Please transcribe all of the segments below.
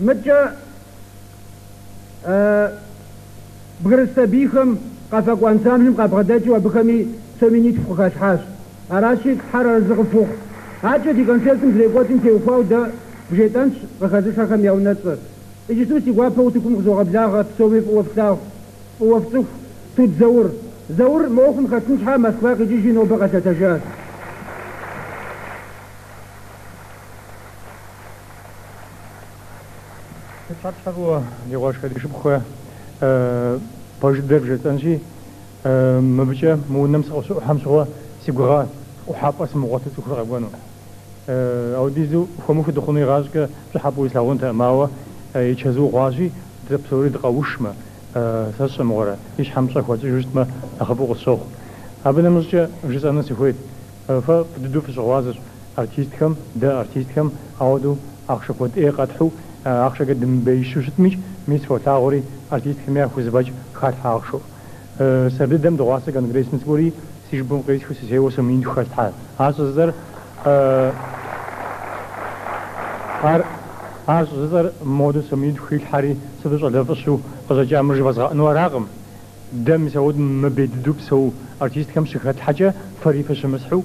متى بغرستبيخم قفاق وانسامهم قفقداتي وبكمي سمينيت فوقاش حاش أراشيك حرر زغفوق هاتشو دي كونسيلتم زيقوتين تيوفاو دا بجيتانش غخازوش هكام ياوناتر إجيسو سيقوابا وتكون غزوغ بلاغة تسومي فوفتاو وفتوف تتزور زور موخن خاتنش حا مسواق يجيجي نوبغة تتجاز تشارشارو لغاش كدي شبخوا باجدر جتانشي مبجا مونم سوسو حمسوا سيغرا وحاب اسم غوتو تخرا غوانو او ديزو فمو في دخوني غاشك تحبوا يساون تماوا يشزو غاشي تبصوري دقوشما ساس مغرا ايش حمسا خوات جوست ما اخبو قصوخ ابنا مزجا جزانا سيخويت فبدو في صغازر ارتيست كم دا ارتيست كم اودو اخشكوت اي قدحو اخشى قدم بيشوشت ميس فوتاغوري ارتيست كميا خوزباج خات حاخشو سردم دواسه كان غريس مسبوري سيجبون قيس خو سيسيو سمين خات حال هاسوزر هاسوزر مودو سمين خيل حري سدوش لفشو قزاجا مرج بزغ نو راغم دم سود مبيدو بسو ارتيست كم شخات حاجه فريفش مسحو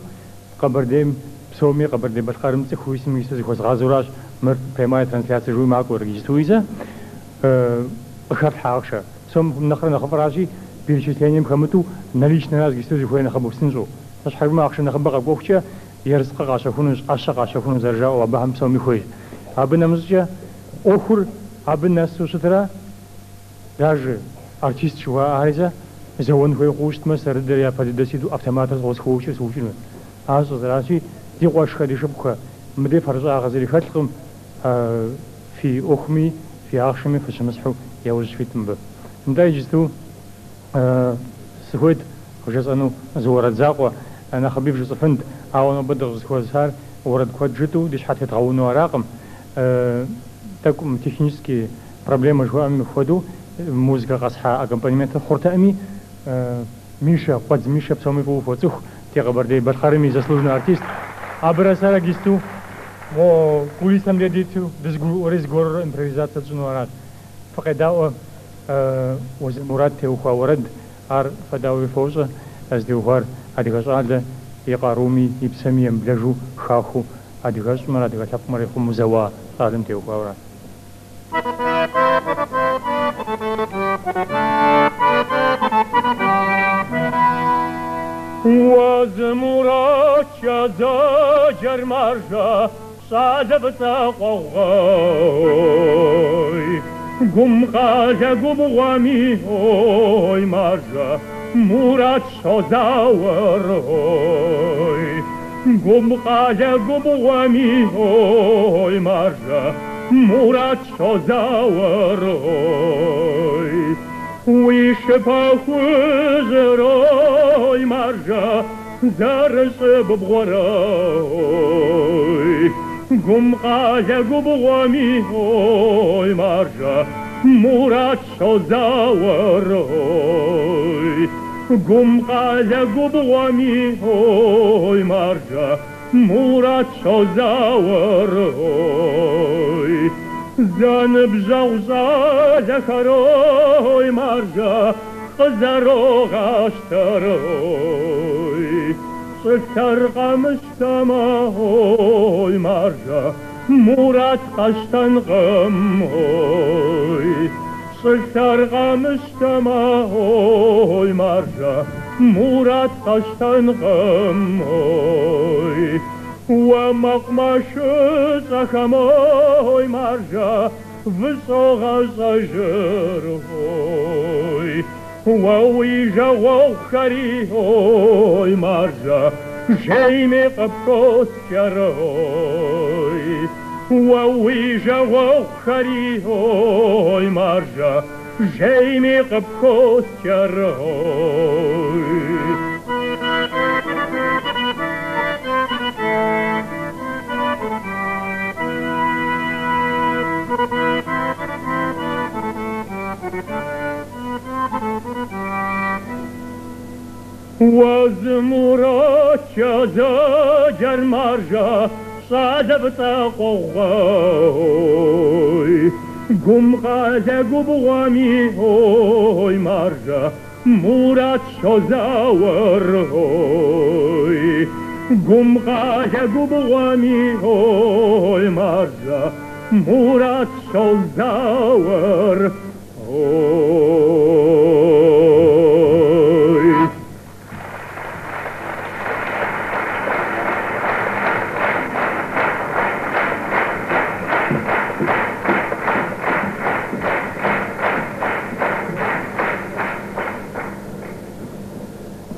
قبر ديم بسومي قبر ديم بالقرم تخوي سميس خوز غازوراش مر بيماي ترانسلاتور روي معك ورجستويزا خات حاخشه سوم نخرنا خفراشي перечислением хамуту наличный раз гистузи хуйна хабу синжу таш харма ахшна хабага гохча ярсқа гашахунуш аша гашахуну заржау абахам соми хуй абынамызча охур абынасу шутра даже артист чуа ариза зовон хуй гуштма сардер я падидасиду автоматас гос хуучи суучину азо зарачи диqwash khadishubkha mde farza agazri khalqum في أخمي في عاشمي في شمسحو يوجد في تنبه مدا يجتو سهود وجز أنو زورت زاقوة أنا خبيب جزء فند أو أنا بدر زخوة زهار ورد كود جتو ديش حتى تغونو راقم تاكم تكنيسكي проблема جوا أمي خودو موزيكا قصحة أكمبانيمنت خورتا أمي ميشا قد ميشا بسومي فو فوتوخ تيغبر دي برخارمي заслуженный артист أبراسارا جستو و كوليسام ديتو دزغو وريز غور امبروفيزاتيا جنورات فقداو وز مراد تيوخا ورد ار فداوي فوزا از ديوهار ادغازال يقارومي يبسمي بلاجو خاخو ادغاز مراد ادغاز مري خمزوا عالم تيوخا ورد وز مراد شازا جرمارجا صادبتا قوغاي قم قاجا قم غامي هوي مارجا مراد شازاور هوي قم قاجا قم غامي هوي مارجا مراد شازاور هوي ويشبه خوزروي مارجا زارس ببغراي قم قاجا قم غامي هوي مارجا مراد شازاور هوي قم قاجا قم غامي هوي مارجا مراد شازاور هوي زانب زوزا زخروي مارجا قزارو غاشتروي سكتر قمشتماهوي مارجا مراد قشتن غمهوي سكتر قمشتماهوي مارجا مراد قشتن غمهوي ومقمش زخموي مارجا وصغا زجرهوي وويجا وخري هوي مارجا جيمي قبكوت جرهوي وويجا وخري هوي مارجا جيمي قبكوت جرهوي وزمرات شازا جرمارجا صادبتا قوغاي Gumqaze gubwami oy marja Murat shozawar oy Gumqaze gubwami oy marja Murat shozawar oy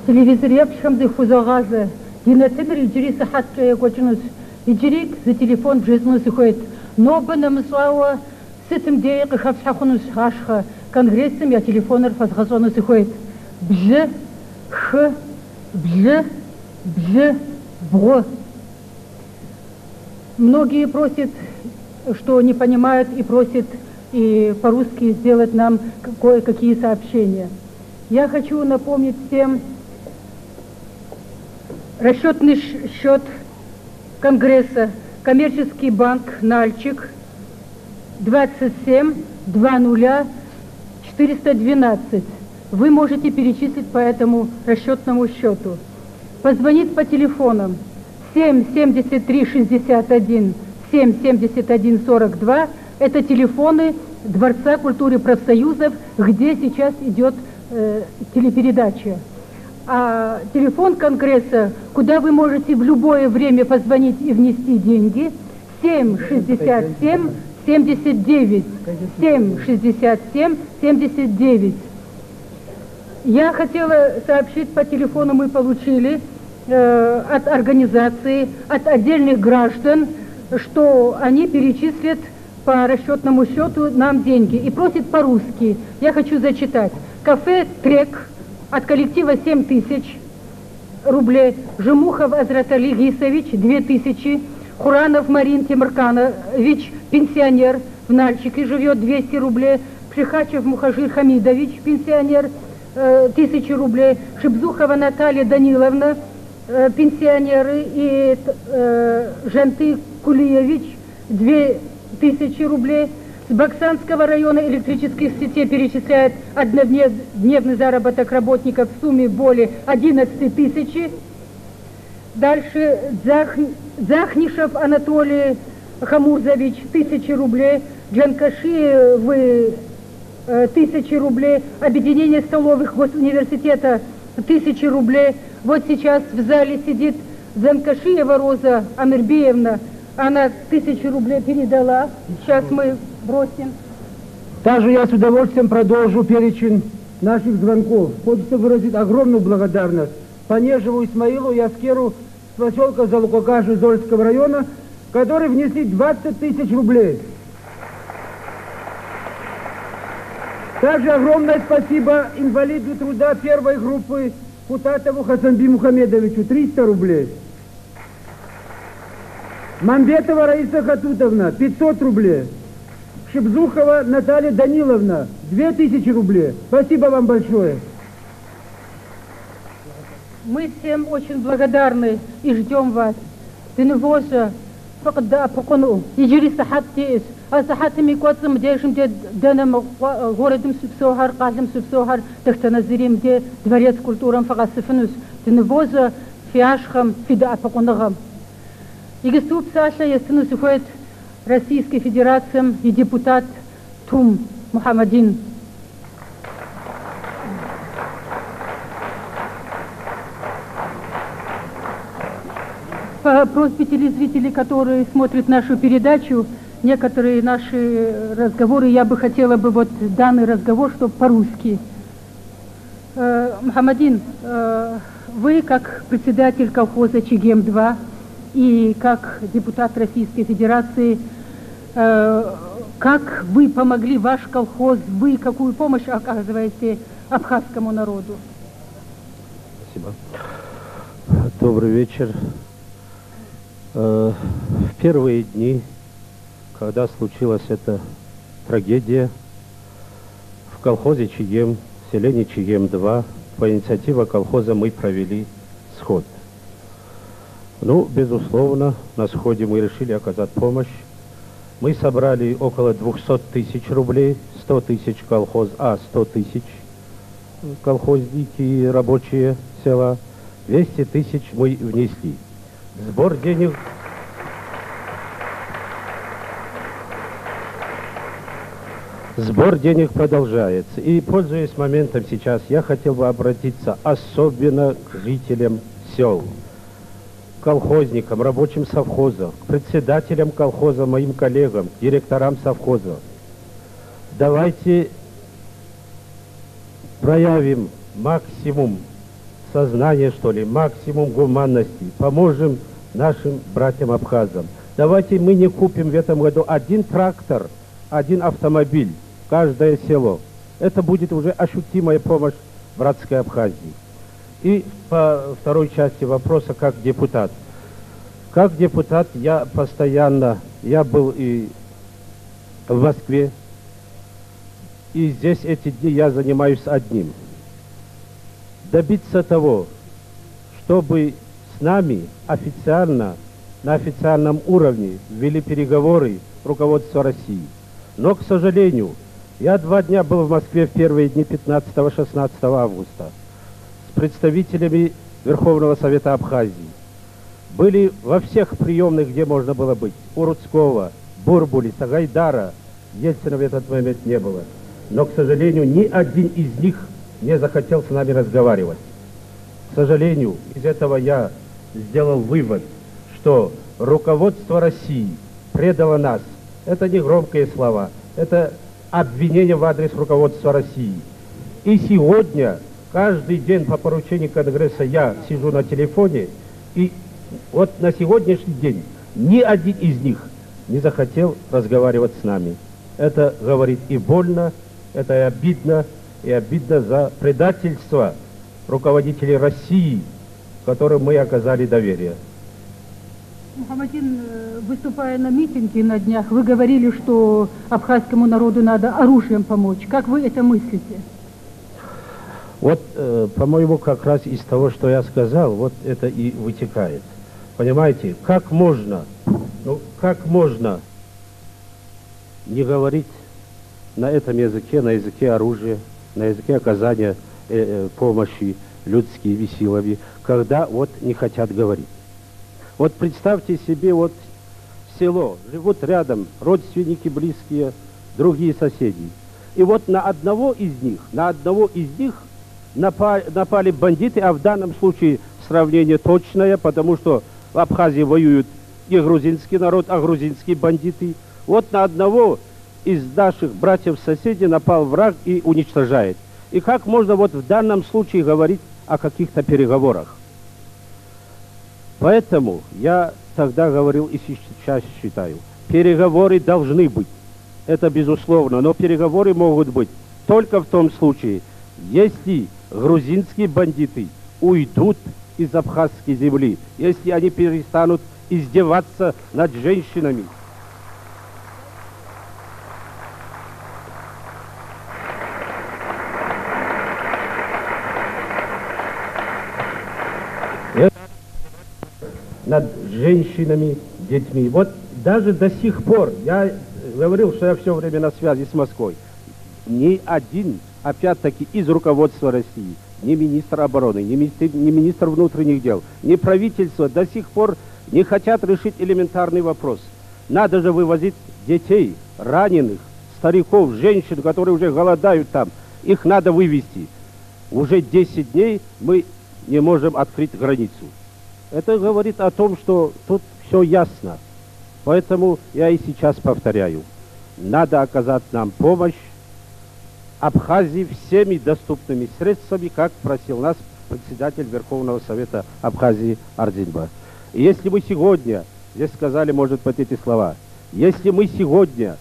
Телевизор япшхамды хузагазы, генетемер иджири сахатка якочинус, иджирик за телефон бжезнус иходит. Ноба намыслава сытым дейка хавсахунус ашха, конгрессом я телефонер фазгазонус иходит. Бж, х, бж, бро. Многие просят, что не понимают, и просят и по-русски сделать нам кое-какие сообщения. Я хочу напомнить всем расчетный счет Конгресса, коммерческий банк «Нальчик», 27-20-412. Вы можете перечислить по этому расчетному счету. Позвонить по телефонам 7-73-61, 7-71-42. Это телефоны Дворца культуры профсоюзов, где сейчас идет телепередача. А телефон Конгресса, куда вы можете в любое время позвонить и внести деньги, 7-67-79. 7-67-79. Я хотела сообщить по телефону, мы получили от организации, от отдельных граждан, что они перечислят по расчетному счету нам деньги и просят по-русски. Я хочу зачитать. Кафе «Трек» от коллектива 7000 рублей, Жемухов Азрат Али Гисович 2000, Хуранов Марин Темирканович, пенсионер, в Нальчике живет, 200 рублей, Пшихачев Мухажир Хамидович, пенсионер, 1000 рублей, Шибзухова Наталья Даниловна, пенсионеры, и Жанты Кулиевич 2000 рублей. С Баксанского района электрических сетей перечисляет однодневный заработок работников в сумме более 11 тысяч. Дальше Захнишев Анатолий Хамузович 1000 рублей, Джанкашиев 1000 рублей, Объединение столовых госуниверситета 1000 рублей. Вот сейчас в зале сидит Занкашиева Роза Амирбиевна, она 1000 рублей передала. Сейчас мы бросим. Также я с удовольствием продолжу перечень наших звонков. Хочется выразить огромную благодарность Понежеву Исмаилу и Аскеру с поселка Залукакаши Зольского района, которые внесли 20 000 рублей. Также огромное спасибо инвалиду труда первой группы Кутатову Хасанби Мухамедовичу, 300 рублей. Мамбетова Раиса Хатутовна, 500 рублей. Шибзухова Наталья Даниловна, 2000 рублей. Спасибо вам большое. Мы всем очень благодарны и ждем вас. Теневоза, факда покону, иджири сахаттис, а сахатами квацам дешим де данам городом Субсохар, казам Субсохар, тахтаназирим де дворец культурам фагасифнус. Теневоза фиашхам фида поконагам. Игеступ Саша Ясынус уходит Российской Федерации и депутат Тум Мухаммадин. По просьбе телезрителей, которые смотрят нашу передачу, некоторые наши разговоры, я бы хотела бы вот данный разговор, чтобы по-русски. Мухаммадин, вы как председатель колхоза ЧГМ-2 и как депутат Российской Федерации, как вы помогли, ваш колхоз, вы какую помощь оказываете абхазскому народу? Спасибо. Добрый вечер. В первые дни, когда случилась эта трагедия, в колхозе ЧГМ, в селении ЧГМ-2, по инициативе колхоза мы провели сход. Ну, безусловно, на сходе мы решили оказать помощь Мы собрали около 200 тысяч рублей, 100 тысяч колхоз, 100 тысяч колхозники, рабочие села, 200 тысяч мы внесли. Сбор денег продолжается. И, пользуясь моментом сейчас, я хотел бы обратиться особенно к жителям сел, колхозникам, рабочим совхоза, к председателям колхоза, моим коллегам, директорам совхоза. Давайте проявим максимум сознания, что ли, максимум гуманности, поможем нашим братьям-абхазам. Давайте мы не купим в этом году один трактор, один автомобиль, каждое село. Это будет уже ощутимая помощь братской Абхазии. И по второй части вопроса, как депутат. Как депутат я был и в Москве, и здесь эти дни я занимаюсь одним. Добиться того, чтобы с нами официально, на официальном уровне ввели переговоры руководства России. Но, к сожалению, я 2 дня был в Москве в первые дни 15-16 августа с представителями Верховного Совета Абхазии. Были во всех приемных, где можно было быть. У Рудского, Бурбули, Сагайдара. Ельцина в этот момент не было. Но, к сожалению, ни один из них не захотел с нами разговаривать. К сожалению, из этого я сделал вывод, что руководство России предало нас. Это не громкие слова, это обвинение в адрес руководства России. И сегодня, каждый день по поручению Конгресса я сижу на телефоне, и вот на сегодняшний день ни один из них не захотел разговаривать с нами. Это говорит и больно, это и обидно за предательство руководителей России, которым мы оказали доверие. Мухаммадин, выступая на митинге на днях, вы говорили, что абхазскому народу надо оружием помочь. Как вы это мыслите? Вот, по-моему, как раз из того, что я сказал, вот это и вытекает. Понимаете, как можно не говорить на этом языке, на языке оружия, на языке оказания помощи людскими силами, когда вот не хотят говорить. Вот представьте себе, вот село, живут рядом родственники, близкие, другие соседи. И вот на одного из них напали бандиты, а в данном случае сравнение точное, потому что в Абхазии воюют не грузинский народ, а грузинские бандиты. Вот на одного из наших братьев-соседей напал враг и уничтожает. И как можно вот в данном случае говорить о каких-то переговорах? Поэтому я тогда говорил и сейчас считаю, переговоры должны быть, это безусловно, но переговоры могут быть только в том случае, если грузинские бандиты уйдут из абхазской земли, если они перестанут издеваться над женщинами. Над женщинами, детьми. Вот даже до сих пор, я говорил, что я все время на связи с Москвой, ни один, опять-таки, из руководства России, ни министр обороны, ни министр внутренних дел, ни правительство до сих пор не хотят решить элементарный вопрос. Надо же вывозить детей, раненых, стариков, женщин, которые уже голодают там. Их надо вывести. Уже 10 дней мы не можем открыть границу. Это говорит о том, что тут все ясно. Поэтому я и сейчас повторяю. Надо оказать нам помощь Абхазии всеми доступными средствами, как просил нас председатель Верховного Совета Абхазии Ардзинба. И если мы сегодня, здесь сказали, может быть, эти слова, если мы сегодня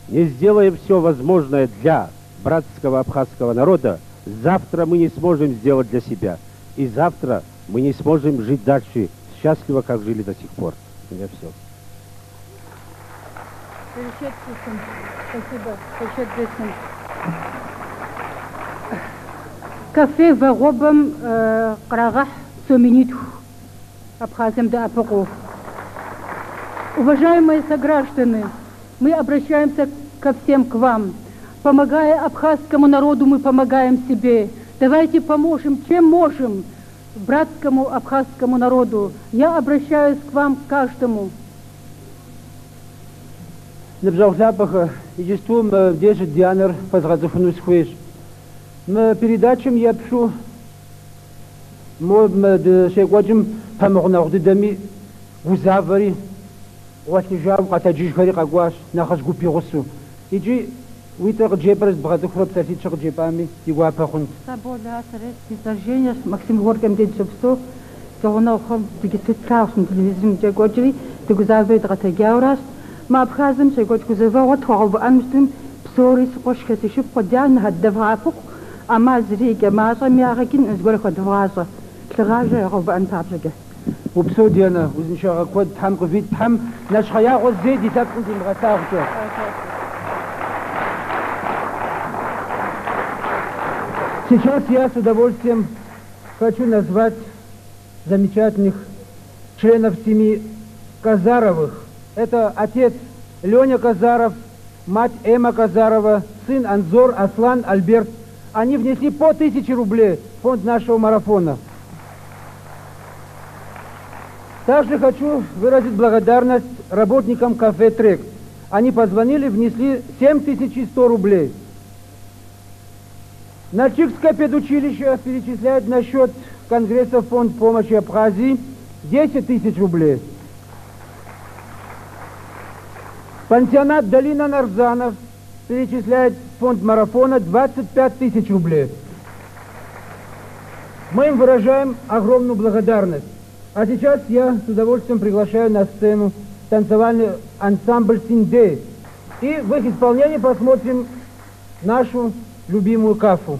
не сделаем все возможное для братского абхазского народа, завтра мы не сможем сделать для себя. И завтра мы не сможем жить дальше счастливо, как жили до сих пор. У меня все. Спасибо. Кафе вагобам крагах соминит абхазем да апоко. Уважаемые сограждане, мы обращаемся ко всем к вам. Помогая абхазскому народу, мы помогаем себе. Давайте поможем, чем можем, братскому абхазскому народу. Я обращаюсь к вам, к каждому. Набжалхляпаха, ежеством 10 дианер позрадзухну схвеш. Мы передачам я пишу, мы шейкваджим помогнаухдами гузавари, уатлижав катаджишхари кагуаш, нахаш гупирусу. Иджи Уитер Джепрес Брадухроб Сасичер Джепами, Игуапахун. Сабода Сарес, Саржения, Максим Горкем Денчевсто, Торнохом, Дигитаушн, телевизион Джагоджи, Тигузаве Дратагяурас, Мабхазм, Шегочкузева, Отхов, Амстим, Псорис, Рошкасишип, Подян, Хаддаврапук, Амазрига, Маза, Мяракин, Изгорходвраза, Клеража, Ров Антабжаге. Упсодиана, Узничара Код, Тамковит, Там, Нашхая, Розе, Дитапкин, Ратарджа. Сейчас я с удовольствием хочу назвать замечательных членов семьи Казаровых. Это отец Леня Казаров, мать Эмма Казарова, сын Анзор, Аслан, Альберт. Они внесли по 1000 рублей в фонд нашего марафона. Также хочу выразить благодарность работникам кафе «Трек». Они позвонили, внесли 7100 рублей. Нальчикское педучилище перечисляет на счет Конгресса фонд помощи Абхазии 10 000 рублей. Пансионат Долина Нарзанов перечисляет в фонд марафона 25 000 рублей. Мы им выражаем огромную благодарность. А сейчас я с удовольствием приглашаю на сцену танцевальный ансамбль «Синде». И в их исполнении посмотрим нашу любимую кафу.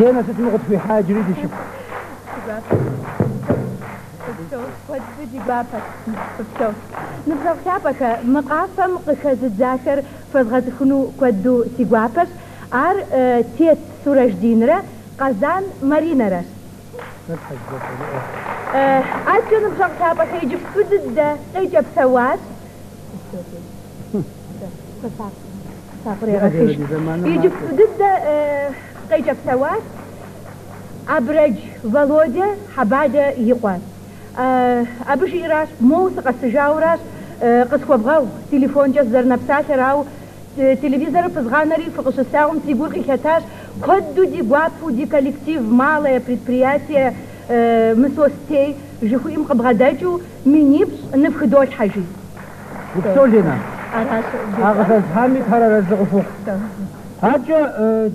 زينة ستمغط في حاجة جريد يشوف نبغى شابك مقافم قشة الذاكر فزغتخنو كدو سيغوابش ار تيت سورج دينرا قزان مارينرا أجل نبغى شابك يجي فدد يجي بسواس يجي فدد يجي بسواس أبرج فالودة حبادة يقوان أبش إيراش موسيقى سجاوراش قد خوبغاو تليفون جاز در نفساش راو تلفزيون فزغانري فقش الساعة تيقول كتاش كدو دي غوابو دي коллектив малое предприятие مسوستي جهو إم قبغداجو منيبش نفخدوش حاجي وكسول لنا أغفز هامي تهرى رزق فوق هاجو